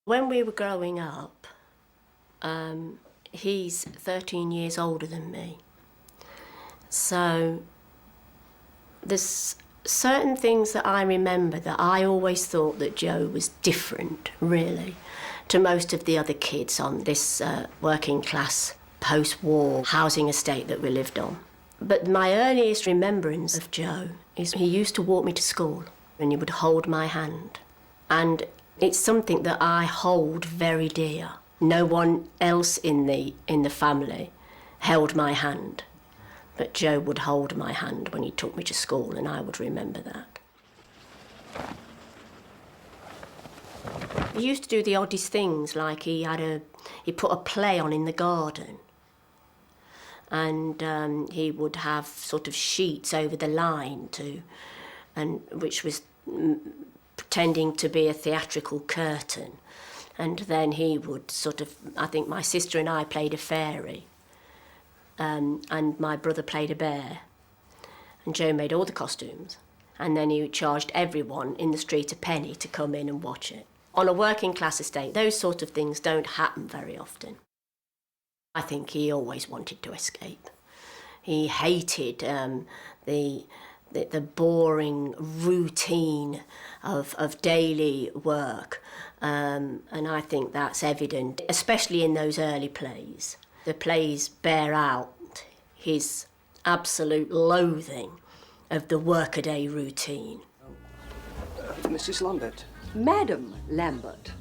When we were growing up, he's 13 years older than me. So there's certain things that I remember that I always thought that Joe was different, really, to most of the other kids on this working class post-war housing estate that we lived on. But my earliest remembrance of Joe is he used to walk me to school and he would hold my hand. And it's something that I hold very dear. No one else in the family held my hand, but Joe would hold my hand when he took me to school, and I would remember that. He used to do the oddest things, like he put a play on in the garden, and he would have sort of sheets over the line which was pretending to be a theatrical curtain. And then he would sort of, I think my sister and I played a fairy, and my brother played a bear, and Joe made all the costumes, and then he charged everyone in the street a penny to come in and watch it. On a working class estate, those sort of things don't happen very often. I think he always wanted to escape. He hated the boring routine of daily work, and I think that's evident, especially in those early plays. The plays bear out his absolute loathing of the workaday routine. Mrs. Lambert. Madam Lambert.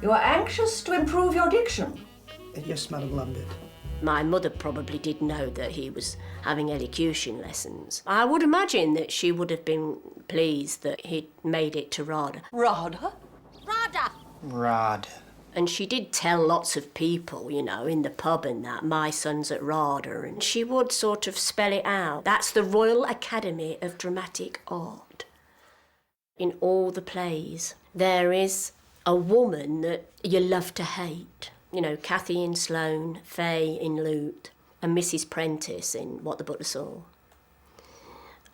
You are anxious to improve your diction? Yes, Madam Lambert. My mother probably did know that he was having elocution lessons. I would imagine that she would have been pleased that he'd made it to RADA. RADA? RADA! RADA. And she did tell lots of people, you know, in the pub and that, my son's at RADA, and she would sort of spell it out. That's the Royal Academy of Dramatic Art. In all the plays, there is a woman that you love to hate. You know, Cathy in Sloane, Fay in Loot, and Mrs. Prentice in What the Butler Saw.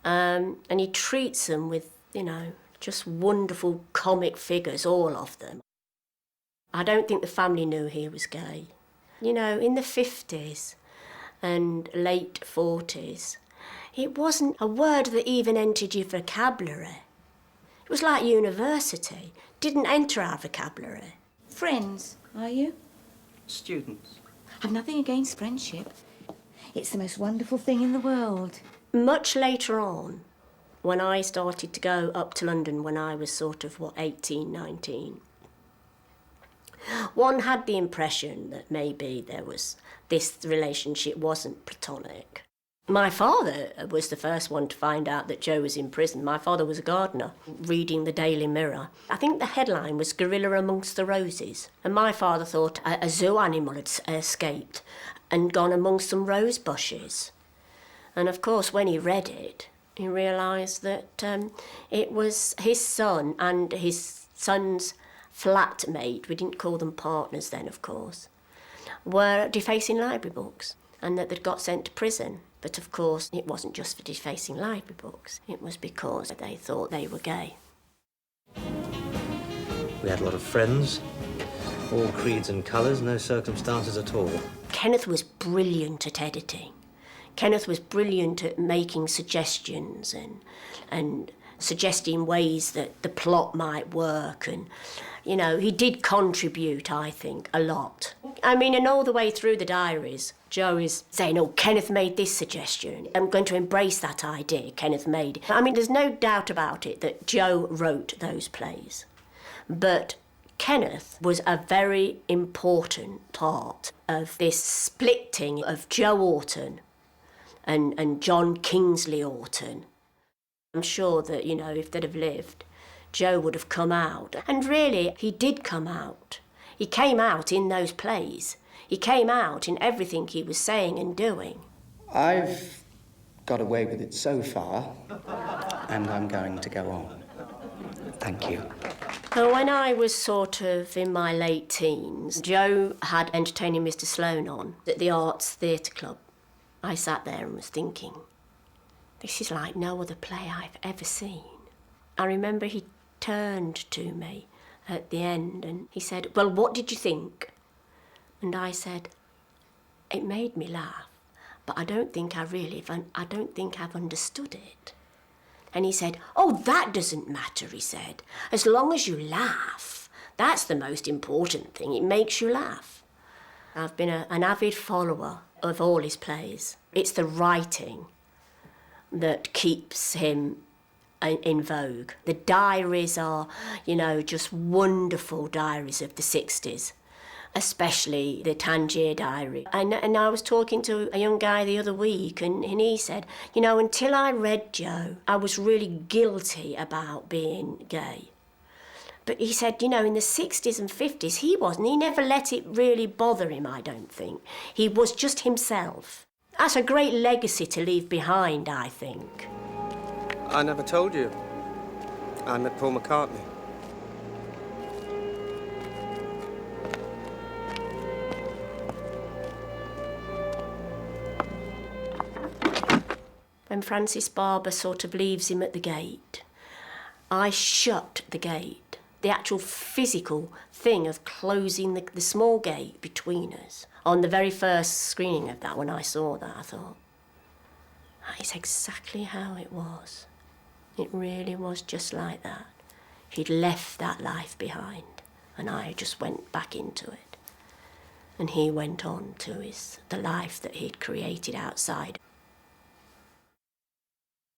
And he treats them with, you know, just wonderful comic figures, all of them. I don't think the family knew he was gay. You know, in the 50s and late 40s, it wasn't a word that even entered your vocabulary. It was like university. Didn't enter our vocabulary. Friends, are you? Students. I've nothing against friendship. It's the most wonderful thing in the world. Much later on, when I started to go up to London when I was sort of, 18, 19, one had the impression that maybe this relationship wasn't platonic. My father was the first one to find out that Joe was in prison. My father was a gardener, reading the Daily Mirror. I think the headline was Gorilla Amongst the Roses. And my father thought a zoo animal had escaped and gone amongst some rose bushes. And of course, when he read it, he realised that it was his son and his son's flatmate, we didn't call them partners then, of course, were defacing library books, and that they'd got sent to prison. But of course, it wasn't just for defacing library books. It was because they thought they were gay. We had a lot of friends, all creeds and colours, no circumstances at all. Kenneth was brilliant at editing. Kenneth was brilliant at making suggestions and suggesting ways that the plot might work. And, you know, he did contribute, I think, a lot. I mean, and all the way through the diaries, Joe is saying, oh, Kenneth made this suggestion. I'm going to embrace that idea Kenneth made. I mean, there's no doubt about it that Joe wrote those plays. But Kenneth was a very important part of this splitting of Joe Orton and John Kingsley Orton. I'm sure that, you know, if they'd have lived, Joe would have come out. And really, he did come out. He came out in those plays. He came out in everything he was saying and doing. I've got away with it so far, and I'm going to go on. Thank you. Well, when I was sort of in my late teens, Joe had Entertaining Mr. Sloane on at the Arts Theatre Club. I sat there and was thinking, this is like no other play I've ever seen. I remember he turned to me at the end, and he said, well, what did you think? And I said, it made me laugh, but I don't think I've understood it. And he said, oh, that doesn't matter, he said. As long as you laugh, that's the most important thing. It makes you laugh. I've been an avid follower of all his plays. It's the writing that keeps him in vogue. The diaries are, just wonderful diaries of the 60s, especially the Tangier diary. And I was talking to a young guy the other week, and he said, until I read Joe, I was really guilty about being gay. But he said, in the 60s and 50s, he wasn't. He never let it really bother him, I don't think. He was just himself. That's a great legacy to leave behind, I think. I never told you. I met Paul McCartney. When Francis Barber sort of leaves him at the gate, I shut the gate. The actual physical thing of closing the small gate between us. On the very first screening of that, when I saw that, I thought, that is exactly how it was. It really was just like that. He'd left that life behind, and I just went back into it. And he went on to the life that he'd created outside.